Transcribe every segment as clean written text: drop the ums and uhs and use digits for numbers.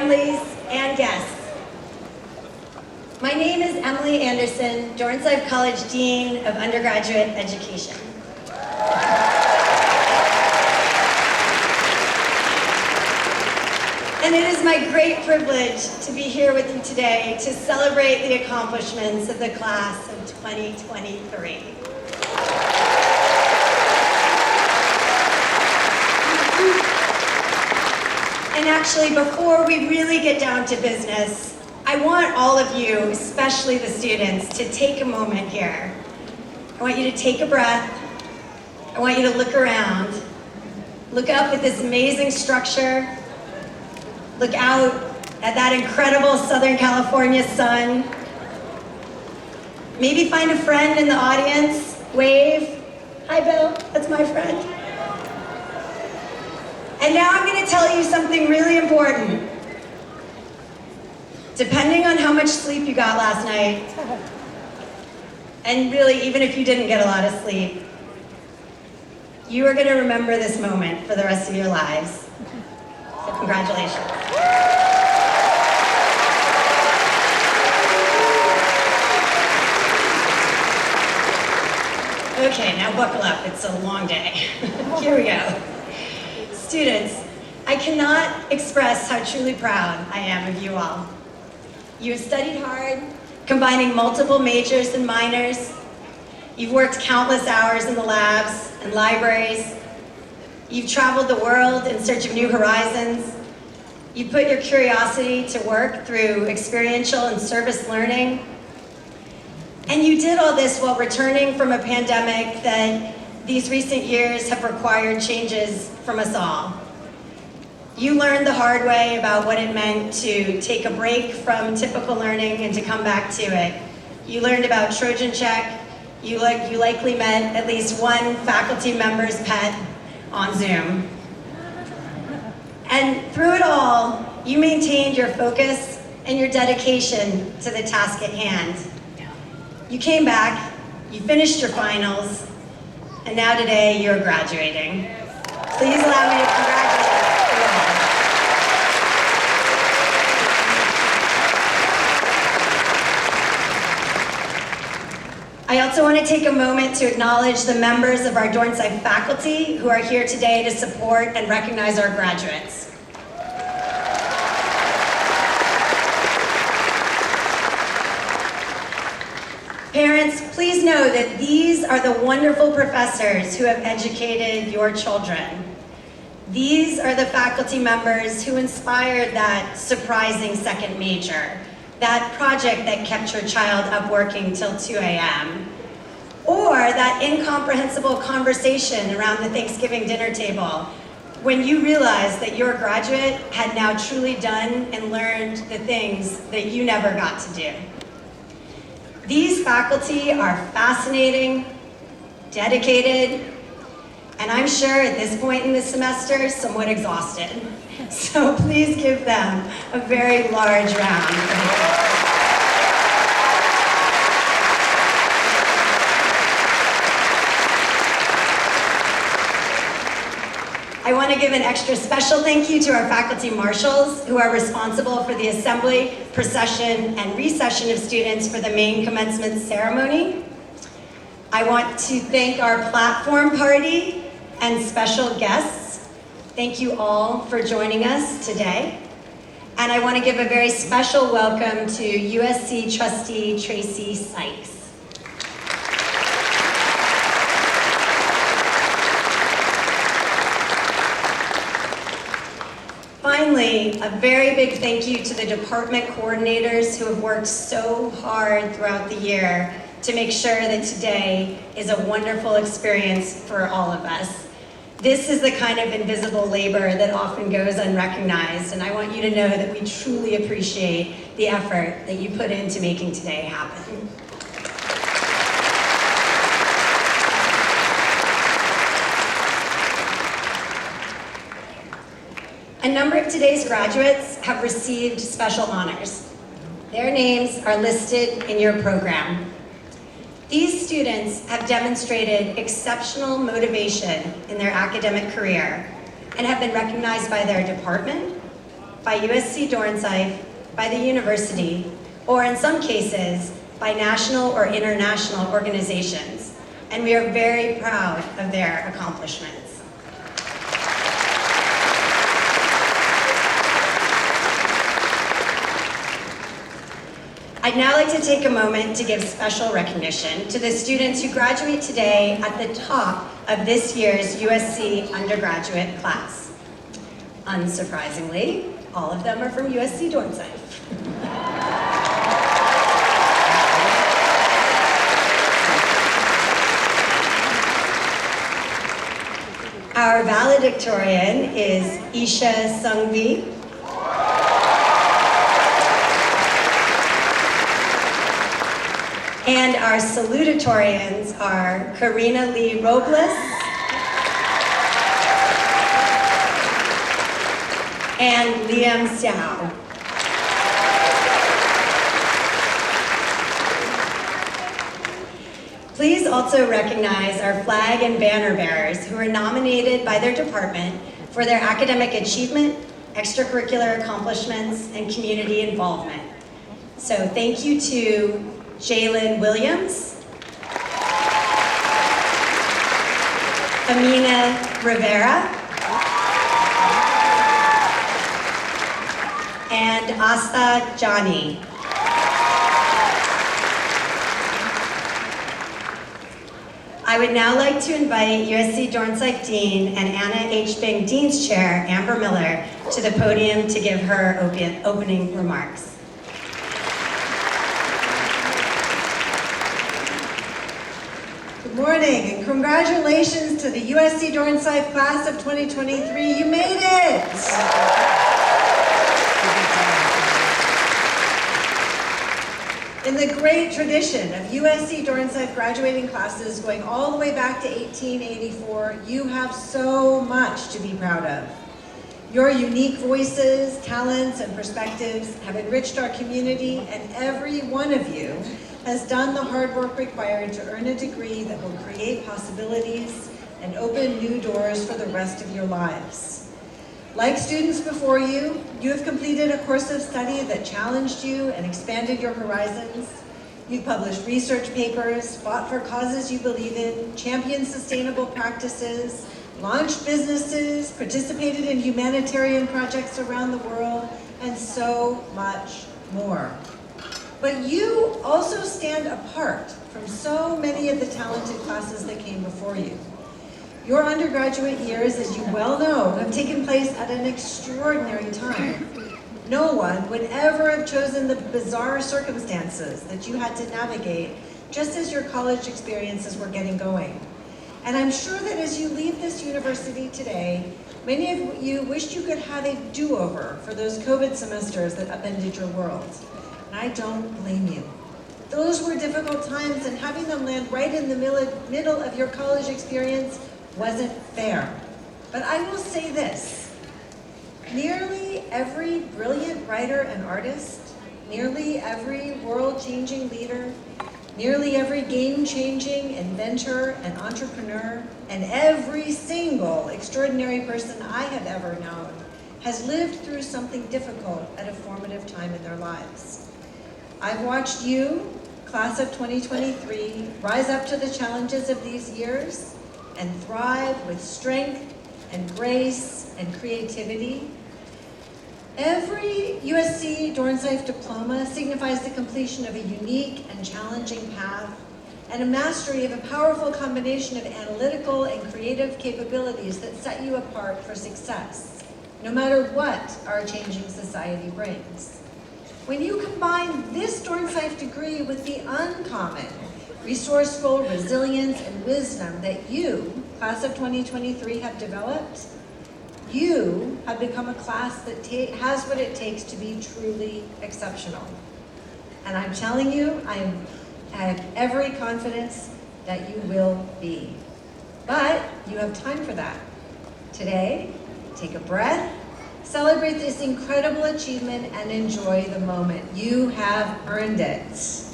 families, and guests. My name is Emily Anderson, Dornside College Dean of Undergraduate Education. And it is my great privilege to be here with you today to celebrate the accomplishments of the class of 2023. And actually, before we really get down to business, I want all of you, especially the students, to take a moment here. I want you to take a breath. I want you to look around. Look up at this amazing structure. Look out at that incredible Southern California sun. Maybe find a friend in the audience. Wave. Hi, Bill. That's my friend. And now I'm going to tell you something really important. Depending on how much sleep you got last night, and really, even if you didn't get a lot of sleep, you are going to remember this moment for the rest of your lives. So congratulations. Okay, now buckle up. It's a long day. Here we go. Students, I cannot express how truly proud I am of you all. You have studied hard, combining multiple majors and minors. You've worked countless hours in the labs and libraries. You've traveled the world in search of new horizons. You put your curiosity to work through experiential and service learning. And you did all this while returning from a pandemic that these recent years have required changes from us all. You learned the hard way about what it meant to take a break from typical learning and to come back to it. You learned about Trojan Check. You likely met at least one faculty member's pet on Zoom. And through it all, you maintained your focus and your dedication to the task at hand. You came back, you finished your finals, and now today you're graduating. Please allow me to congratulate you all. I also want to take a moment to acknowledge the members of our Dornside faculty who are here today to support and recognize our graduates. Parents, please know that these are the wonderful professors who have educated your children. These are the faculty members who inspired that surprising second major, that project that kept your child up working till 2 a.m., or that incomprehensible conversation around the Thanksgiving dinner table when you realized that your graduate had now truly done and learned the things that you never got to do. These faculty are fascinating, dedicated, and I'm sure at this point in the semester, somewhat exhausted. So please give them a very large round of applause. I want to give an extra special thank you to our faculty marshals who are responsible for the assembly, procession, and recession of students for the main commencement ceremony. I want to thank our platform party and special guests. Thank you all for joining us today. And I want to give a very special welcome to USC trustee Tracy Sykes. Finally, a very big thank you to the department coordinators who have worked so hard throughout the year to make sure that today is a wonderful experience for all of us. This is the kind of invisible labor that often goes unrecognized, and I want you to know that we truly appreciate the effort that you put into making today happen. A number of today's graduates have received special honors. Their names are listed in your program. These students have demonstrated exceptional motivation in their academic career and have been recognized by their department, by USC Dornsife, by the university, or in some cases, by national or international organizations, and we are very proud of their accomplishments. I'd now like to take a moment to give special recognition to the students who graduate today at the top of this year's USC undergraduate class. Unsurprisingly, all of them are from USC Dornsife. Our valedictorian is Isha Sungvi. And our salutatorians are Karina Lee Robles and Liam Xiao. Please also recognize our flag and banner bearers who are nominated by their department for their academic achievement, extracurricular accomplishments, and community involvement. So thank you to Jalen Williams, Amina Rivera, and Asta Jani. I would now like to invite USC Dornsife Dean and Anna H. Bing Dean's Chair, Amber Miller, to the podium to give her opening remarks. Good morning, and congratulations to the USC Dornsife class of 2023. You made it! In the great tradition of USC Dornsife graduating classes going all the way back to 1884, you have so much to be proud of. Your unique voices, talents, and perspectives have enriched our community, and every one of you has done the hard work required to earn a degree that will create possibilities and open new doors for the rest of your lives. Like students before you, you have completed a course of study that challenged you and expanded your horizons. You've published research papers, fought for causes you believe in, championed sustainable practices, launched businesses, participated in humanitarian projects around the world, and so much more. But you also stand apart from so many of the talented classes that came before you. Your undergraduate years, as you well know, have taken place at an extraordinary time. No one would ever have chosen the bizarre circumstances that you had to navigate just as your college experiences were getting going. And I'm sure that as you leave this university today, many of you wished you could have a do-over for those COVID semesters that upended your world. And I don't blame you. Those were difficult times, and having them land right in the middle of your college experience wasn't fair. But I will say this, nearly every brilliant writer and artist, nearly every world-changing leader, nearly every game-changing inventor and entrepreneur, and every single extraordinary person I have ever known has lived through something difficult at a formative time in their lives. I've watched you, class of 2023, rise up to the challenges of these years and thrive with strength and grace and creativity. Every USC Dornsife diploma signifies the completion of a unique and challenging path and a mastery of a powerful combination of analytical and creative capabilities that set you apart for success, no matter what our changing society brings. When you combine this Dornsife degree with the uncommon, resourceful resilience and wisdom that you, class of 2023, have developed, you have become a class that has what it takes to be truly exceptional. And I'm telling you, I have every confidence that you will be. But you have time for that. Today, take a breath, celebrate this incredible achievement, and enjoy the moment. You have earned it.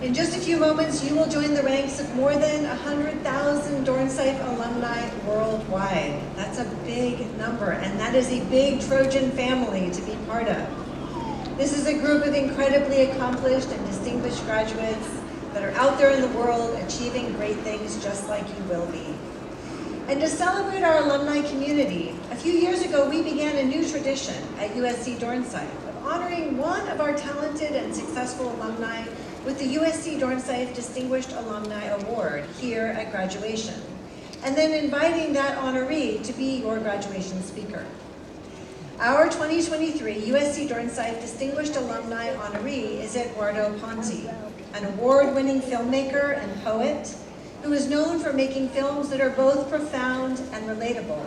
In just a few moments, you will join the ranks of more than 100,000 Dornsife alumni worldwide. That's a big number, and that is a big Trojan family to be part of. This is a group of incredibly accomplished and distinguished graduates that are out there in the world achieving great things just like you will be. And to celebrate our alumni community, a few years ago we began a new tradition at USC Dornsife of honoring one of our talented and successful alumni with the USC Dornsife Distinguished Alumni Award here at graduation, and then inviting that honoree to be your graduation speaker. Our 2023 USC Dornsife Distinguished Alumni honoree is Eduardo Ponti, an award-winning filmmaker and poet who is known for making films that are both profound and relatable,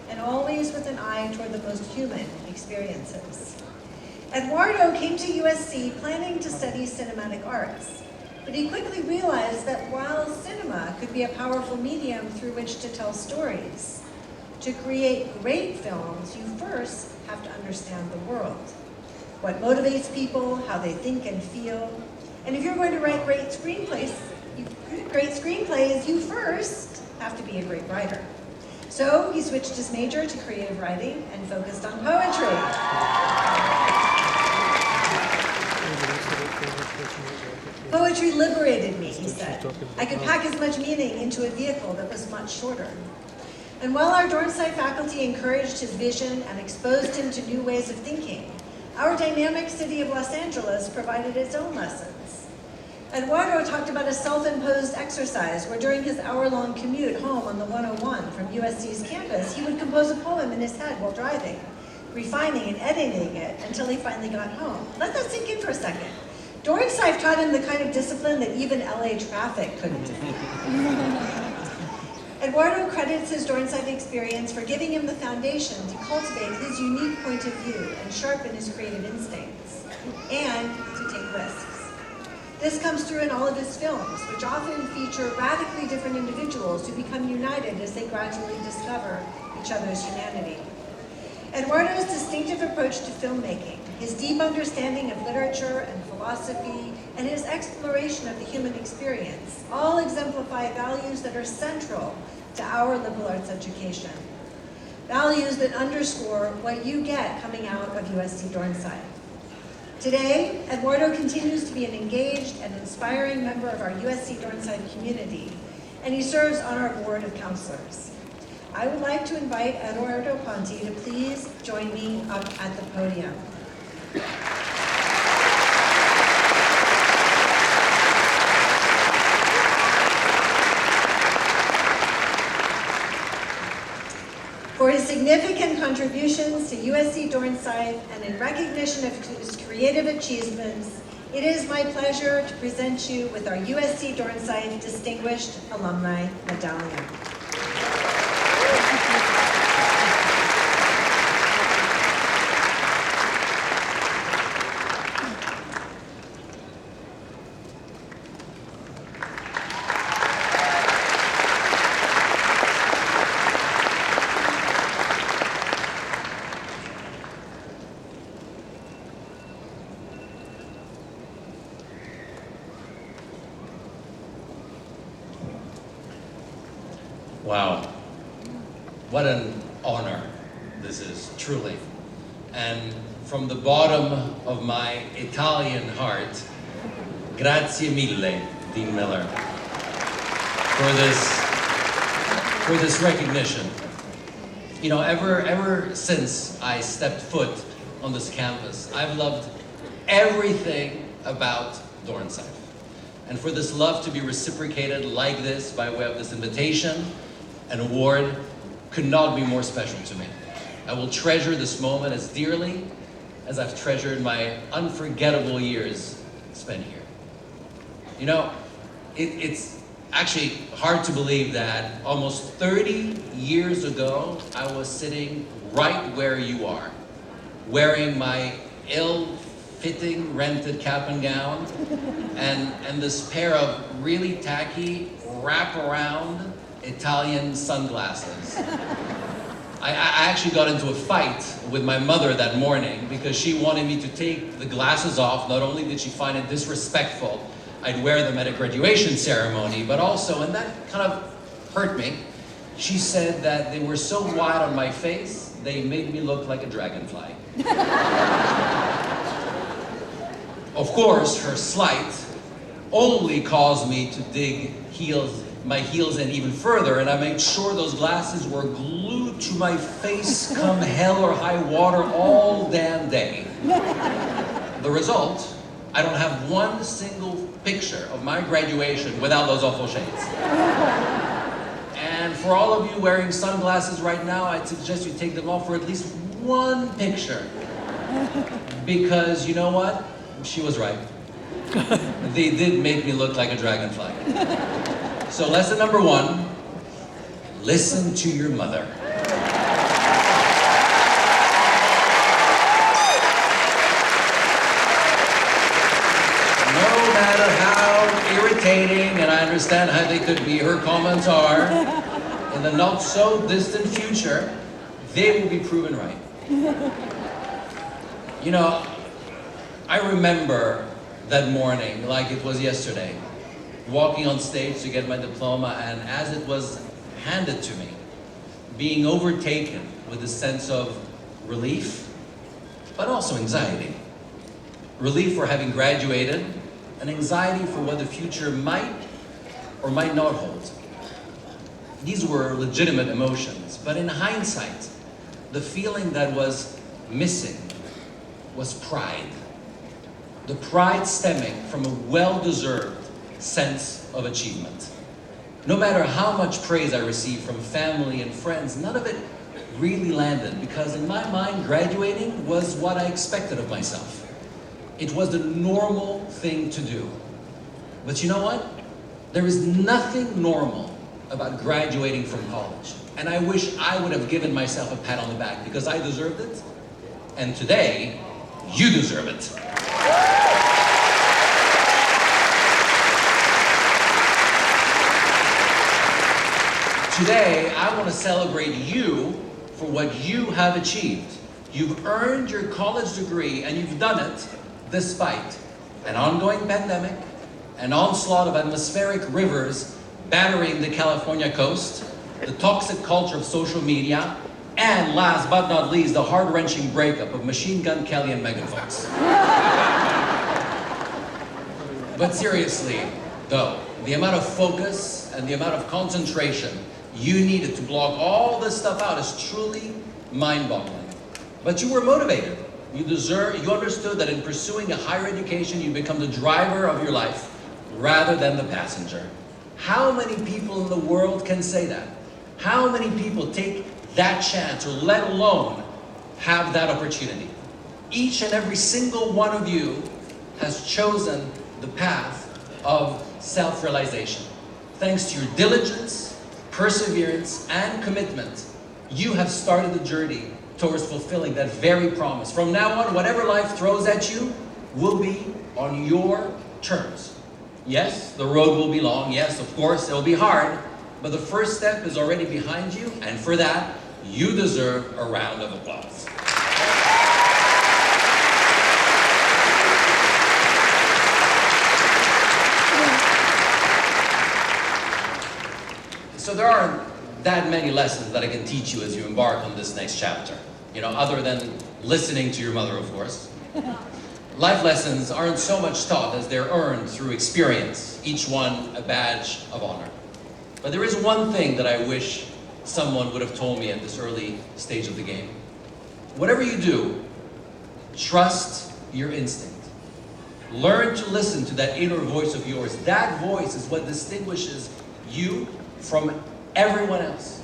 and always with an eye toward the most human experiences. Eduardo came to USC planning to study cinematic arts, but he quickly realized that while cinema could be a powerful medium through which to tell stories, to create great films, you first have to understand the world. What motivates people, how they think and feel. And if you're going to write great screenplays, you first have to be a great writer. So he switched his major to creative writing and focused on poetry. Poetry liberated me, he said. I could pack as much meaning into a vehicle that was much shorter. And while our Dornsife faculty encouraged his vision and exposed him to new ways of thinking, our dynamic city of Los Angeles provided its own lessons. Eduardo talked about a self-imposed exercise where during his hour-long commute home on the 101 from USC's campus, he would compose a poem in his head while driving, refining and editing it until he finally got home. Let that sink in for a second. Dornsife taught him the kind of discipline that even LA traffic couldn't do. Eduardo credits his Dornsife experience for giving him the foundation to cultivate his unique point of view and sharpen his creative instincts, and to take risks. This comes through in all of his films, which often feature radically different individuals who become united as they gradually discover each other's humanity. Eduardo's distinctive approach to filmmaking, his deep understanding of literature and philosophy, and his exploration of the human experience all exemplify values that are central to our liberal arts education. Values that underscore what you get coming out of USC Dornsife. Today, Eduardo continues to be an engaged and inspiring member of our USC Dornsife community, and he serves on our board of counselors. I would like to invite Eduardo Ponti to please join me up at the podium. For his significant contributions to USC Dornsife and in recognition of his creative achievements, it is my pleasure to present you with our USC Dornsife Distinguished Alumni Medallion. Wow, what an honor this is, truly. And from the bottom of my Italian heart, grazie mille, Dean Miller, for this recognition. You know, ever since I stepped foot on this campus, I've loved everything about Dornsife. And for this love to be reciprocated like this by way of this invitation, an award, could not be more special to me. I will treasure this moment as dearly as I've treasured my unforgettable years spent here. You know, it's actually hard to believe that almost 30 years ago, I was sitting right where you are, wearing my ill-fitting rented cap and gown, and this pair of really tacky wrap-around Italian sunglasses. I actually got into a fight with my mother that morning because she wanted me to take the glasses off. Not only did she find it disrespectful I'd wear them at a graduation ceremony, but also, and that kind of hurt me, she said that they were so wide on my face, they made me look like a dragonfly. Of course, her slight only caused me to dig my heels in even further, and I made sure those glasses were glued to my face come hell or high water all damn day. The result, I don't have one single picture of my graduation without those awful shades. And for all of you wearing sunglasses right now, I'd suggest you take them off for at least one picture. Because you know what? She was right. They did make me look like a dragonfly. So lesson number 1, listen to your mother. No matter how irritating, and I understand how they could be, her comments are, in the not so distant future, they will be proven right. You know, I remember that morning like it was yesterday, walking on stage to get my diploma, and as it was handed to me, being overtaken with a sense of relief, but also anxiety. Relief for having graduated, and anxiety for what the future might or might not hold. These were legitimate emotions, but in hindsight, the feeling that was missing was pride. The pride stemming from a well-deserved sense of achievement. No matter how much praise I received from family and friends, none of it really landed, because in my mind, graduating was what I expected of myself. It was the normal thing to do. But you know what? There is nothing normal about graduating from college. And I wish I would have given myself a pat on the back, because I deserved it. And today, you deserve it. Today, I want to celebrate you for what you have achieved. You've earned your college degree, and you've done it despite an ongoing pandemic, an onslaught of atmospheric rivers battering the California coast, the toxic culture of social media, and last but not least, the heart-wrenching breakup of Machine Gun Kelly and Megan Fox. But seriously, though, the amount of focus and the amount of concentration you needed to block all this stuff out is truly mind-boggling. But you were motivated. You understood that in pursuing a higher education, you become the driver of your life rather than the passenger. How many people in the world can say that? How many people take that chance, or let alone have that opportunity? Each and every single one of you has chosen the path of self-realization. Thanks to your diligence, perseverance, and commitment, you have started the journey towards fulfilling that very promise. From now on, whatever life throws at you will be on your terms. Yes, the road will be long. Yes, of course, it will be hard. But the first step is already behind you, and for that, you deserve a round of applause. So there aren't that many lessons that I can teach you as you embark on this next chapter. You know, other than listening to your mother, of course. Life lessons aren't so much taught as they're earned through experience, each one a badge of honor. But there is one thing that I wish someone would have told me at this early stage of the game. Whatever you do, trust your instinct. Learn to listen to that inner voice of yours. That voice is what distinguishes you from everyone else.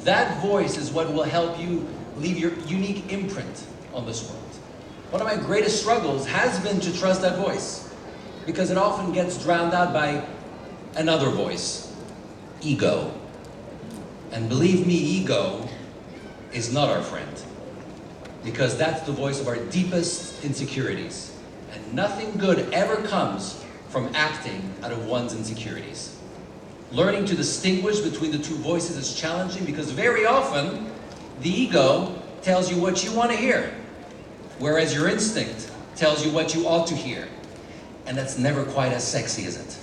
That voice is what will help you leave your unique imprint on this world. One of my greatest struggles has been to trust that voice, because it often gets drowned out by another voice, ego. And believe me, ego is not our friend, because that's the voice of our deepest insecurities. And nothing good ever comes from acting out of one's insecurities. Learning to distinguish between the two voices is challenging, because very often the ego tells you what you want to hear, whereas your instinct tells you what you ought to hear. And that's never quite as sexy, is it?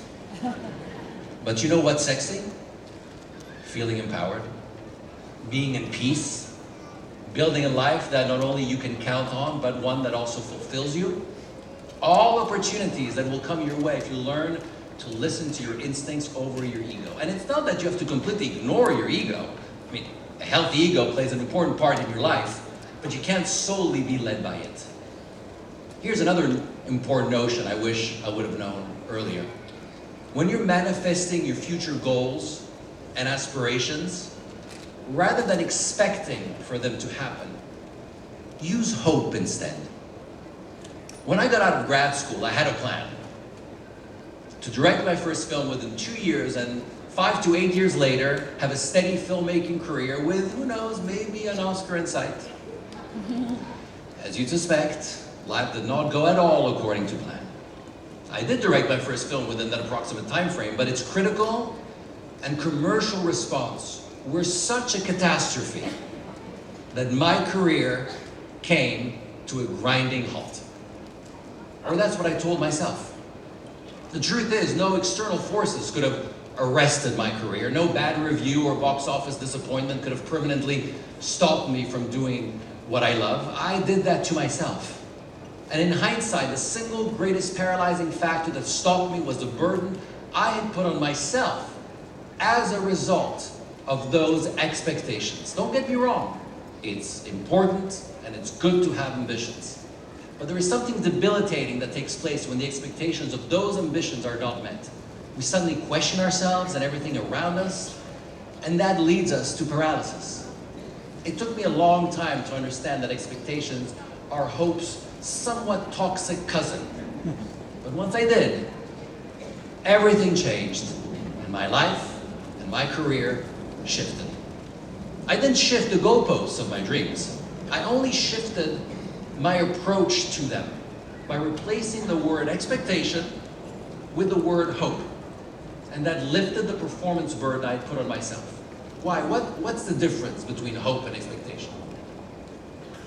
But you know what's sexy? Feeling empowered, being in peace, building a life that not only you can count on, but one that also fulfills you. All opportunities that will come your way if you learn to listen to your instincts over your ego. And it's not that you have to completely ignore your ego. I mean, a healthy ego plays an important part in your life, but you can't solely be led by it. Here's another important notion I wish I would have known earlier. When you're manifesting your future goals and aspirations, rather than expecting for them to happen, use hope instead. When I got out of grad school, I had a plan to direct my first film within 2 years and 5 to 8 years later, have a steady filmmaking career with, who knows, maybe an Oscar in sight. As you'd suspect, life did not go at all according to plan. I did direct my first film within that approximate time frame, but its critical and commercial response were such a catastrophe that my career came to a grinding halt. Or that's what I told myself. The truth is, no external forces could have arrested my career. No bad review or box office disappointment could have permanently stopped me from doing what I love. I did that to myself. And in hindsight, the single greatest paralyzing factor that stopped me was the burden I had put on myself as a result of those expectations. Don't get me wrong, it's important and it's good to have ambitions. But there is something debilitating that takes place when the expectations of those ambitions are not met. We suddenly question ourselves and everything around us, and that leads us to paralysis. It took me a long time to understand that expectations are hope's somewhat toxic cousin. But once I did, everything changed, and my life and my career shifted. I didn't shift the goalposts of my dreams. I only shifted my approach to them by replacing the word expectation with the word hope. And that lifted the performance burden I put on myself. Why? What's the difference between hope and expectation?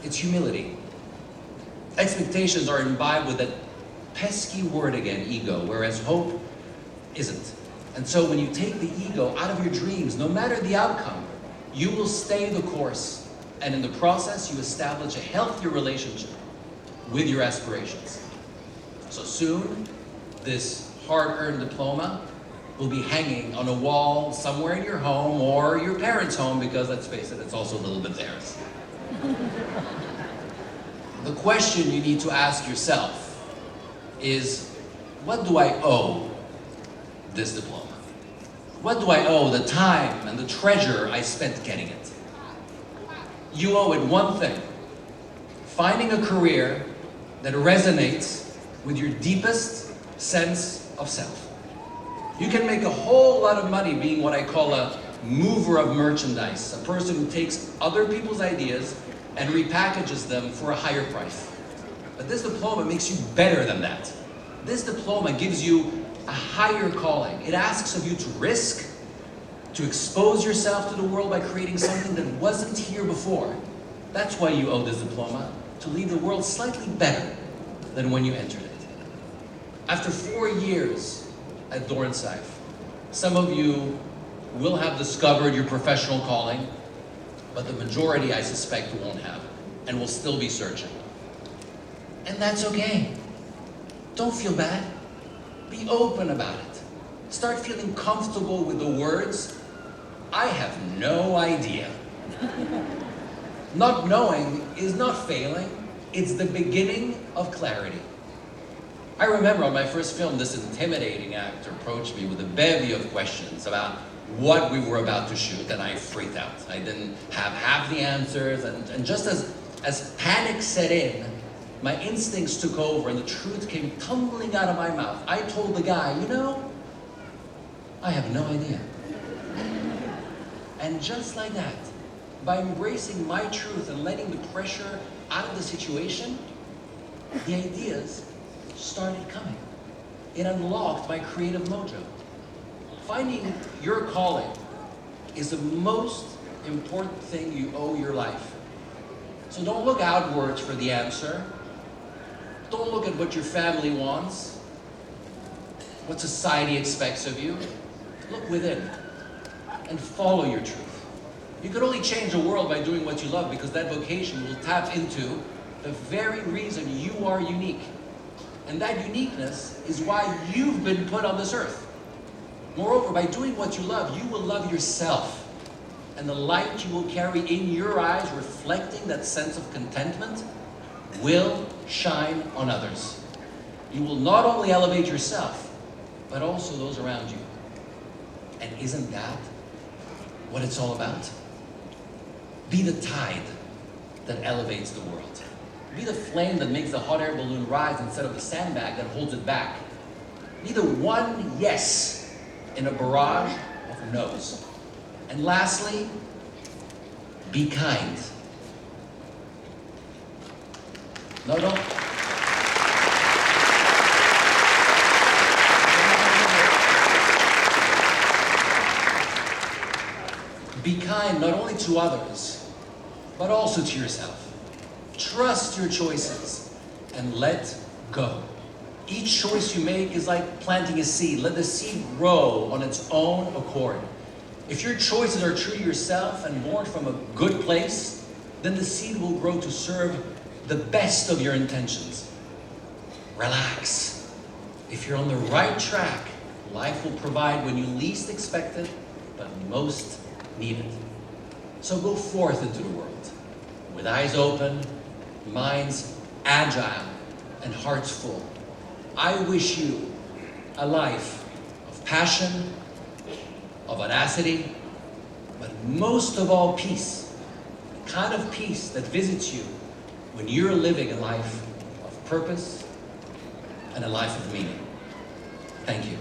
It's humility. Expectations are imbibed with that pesky word again, ego, whereas hope isn't. And so when you take the ego out of your dreams, no matter the outcome, you will stay the course. And in the process, you establish a healthier relationship with your aspirations. So soon, this hard-earned diploma will be hanging on a wall somewhere in your home or your parents' home, because let's face it, it's also a little bit theirs. The question you need to ask yourself is, what do I owe this diploma? What do I owe the time and the treasure I spent getting it? You owe it one thing: finding a career that resonates with your deepest sense of self. You can make a whole lot of money being what I call a mover of merchandise, a person who takes other people's ideas and repackages them for a higher price. But this diploma makes you better than that. This diploma gives you a higher calling. It asks of you to risk, to expose yourself to the world by creating something that wasn't here before. That's why you owe this diploma, to leave the world slightly better than when you entered it. After 4 years at Dornsife, some of you will have discovered your professional calling, but the majority, I suspect, won't have, and will still be searching. And that's okay. Don't feel bad. Be open about it. Start feeling comfortable with the words, "I have no idea." Not knowing is not failing, it's the beginning of clarity. I remember on my first film, this intimidating actor approached me with a bevy of questions about what we were about to shoot, and I freaked out. I didn't have half the answers, and just as panic set in, my instincts took over and the truth came tumbling out of my mouth. I told the guy, "You know, I have no idea." And just like that, by embracing my truth and letting the pressure out of the situation, the ideas started coming. It unlocked my creative mojo. Finding your calling is the most important thing you owe your life. So don't look outwards for the answer. Don't look at what your family wants. what society expects of you, look within and follow your truth. You could only change the world by doing what you love, because that vocation will tap into the very reason you are unique. And that uniqueness is why you've been put on this earth. Moreover, by doing what you love, you will love yourself. And the light you will carry in your eyes, reflecting that sense of contentment, will shine on others. You will not only elevate yourself, but also those around you. And isn't that what it's all about? Be the tide that elevates the world. Be the flame that makes the hot air balloon rise instead of the sandbag that holds it back. Be the one yes in a barrage of no's. And lastly, be kind. Not only be kind not only to others, but also to yourself. Trust your choices and let go. Each choice you make is like planting a seed. Let the seed grow on its own accord. If your choices are true to yourself and born from a good place, then the seed will grow to serve the best of your intentions. Relax. If you're on the right track, life will provide when you least expect it, but most need it. So go forth into the world with eyes open, minds agile, and hearts full. I wish you a life of passion, of audacity, but most of all peace. The kind of peace that visits you when you're living a life of purpose and a life of meaning. Thank you.